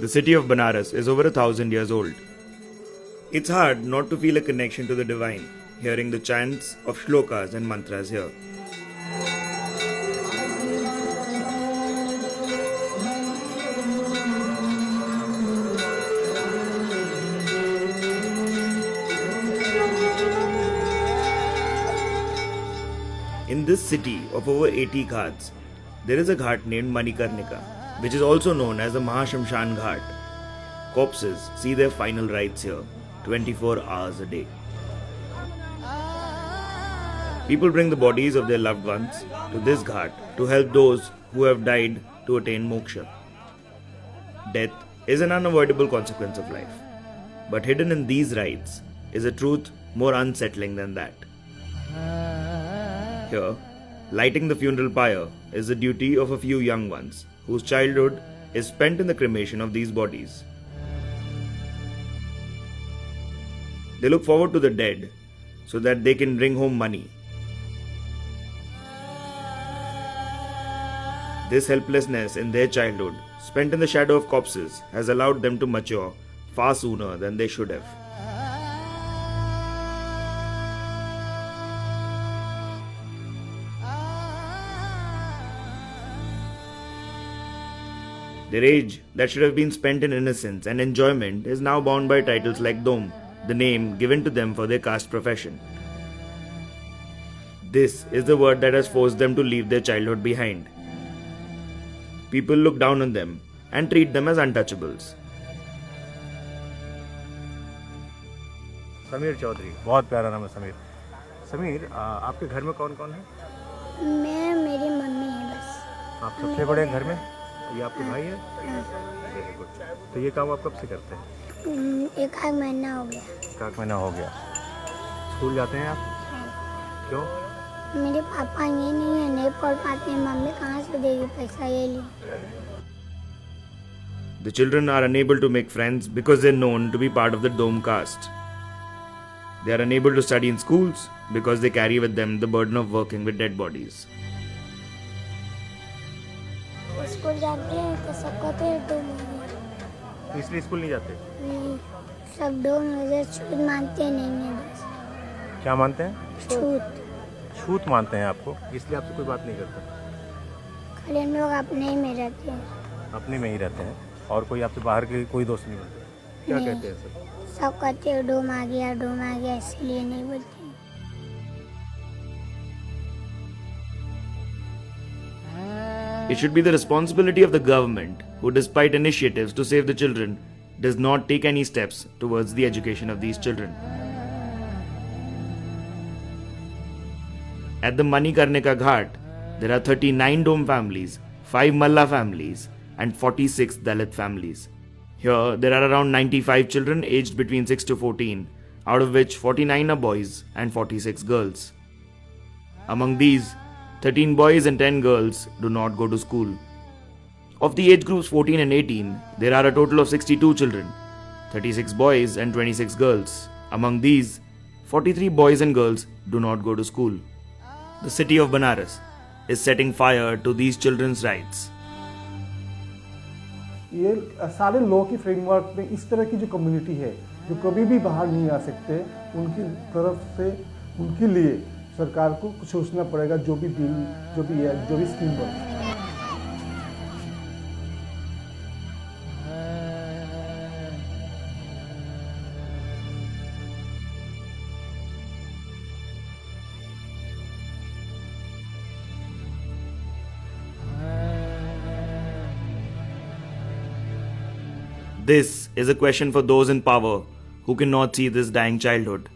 The city of Banaras is over 1,000 years old. It's hard not to feel a connection to the divine, hearing the chants of shlokas and mantras here. In this city of over 80 ghats, there is a ghat named Manikarnika, which is also known as the Mahashamshan Ghat. Corpses see their final rites here, 24 hours a day. People bring the bodies of their loved ones to this ghat to help those who have died to attain moksha. Death is an unavoidable consequence of life, but hidden in these rites is a truth more unsettling than that. Here, lighting the funeral pyre is the duty of a few young ones whose childhood is spent in the cremation of these bodies. They look forward to the dead so that they can bring home money. This helplessness in their childhood, spent in the shadow of corpses, has allowed them to mature far sooner than they should have. Their age that should have been spent in innocence and enjoyment is now bound by titles like Dom, the name given to them for their caste profession. This is the word that has forced them to leave their childhood behind. People look down on them and treat them as untouchables. Sameer Chaudhary, बहुत प्यारा नाम है समीर। समीर, आपके घर में कौन कौन है? मैं, मेरी मम्मी है बस। आप सबसे बड़े हैं घर में? ये आपके भाई है? Very good. तो ये काम आप कब से करते हैं? एक आध महीना हो गया। एक आध महीना हो गया। स्कूल जाते हैं आप? क्यों? मेरे पापा ये नहीं है, नहीं पढ़ पाते हैं, मम्मी कहाँ से देगी पैसा ये लिए। The children are unable to make friends because they are known to be part of the Dome caste. They are unable to study in schools because they carry with them the burden of working with dead bodies. School जाते हैं तो सब कहते हैं डूब। इसलिए school नहीं जाते? सब डूब मुझे छूत मानते नहीं है बस। क्या मानते हैं? छूत। छूत मानते हैं आपको, इसलिए आपसे कोई बात नहीं करता? खाली हम लोग अपने ही में रहते हैं। अपने में ही रहते हैं और कोई आपसे बाहर के कोई दोस्त नहीं बनते? क्या नहीं। कहते हैं सर? सब कहते हैं डूम आ गया इसलिए नहीं बोलते। It should be the responsibility of the government, who despite initiatives to save the children, does not take any steps towards the education of these children. At the Manikarnika Ghat, there are 39 Dome families, 5 Malla families, and 46 Dalit families. Here, there are around 95 children aged between 6 to 14, out of which 49 are boys and 46 girls. Among these, 13 boys and 10 girls do not go to school. Of the age groups 14 and 18, there are a total of 62 children, 36 boys and 26 girls. Among these, 43 boys and girls do not go to school. The city of Banaras is setting fire to these children's rights. ये सारे law की framework में इस तरह की जो community है जो कभी भी बाहर नहीं आ सकते, उनकी तरफ से उनके लिए सरकार को कुछ सोचना पड़ेगा, जो भी बिल, जो भी स्कीम बने। This is a question for those in power who cannot see this dying childhood.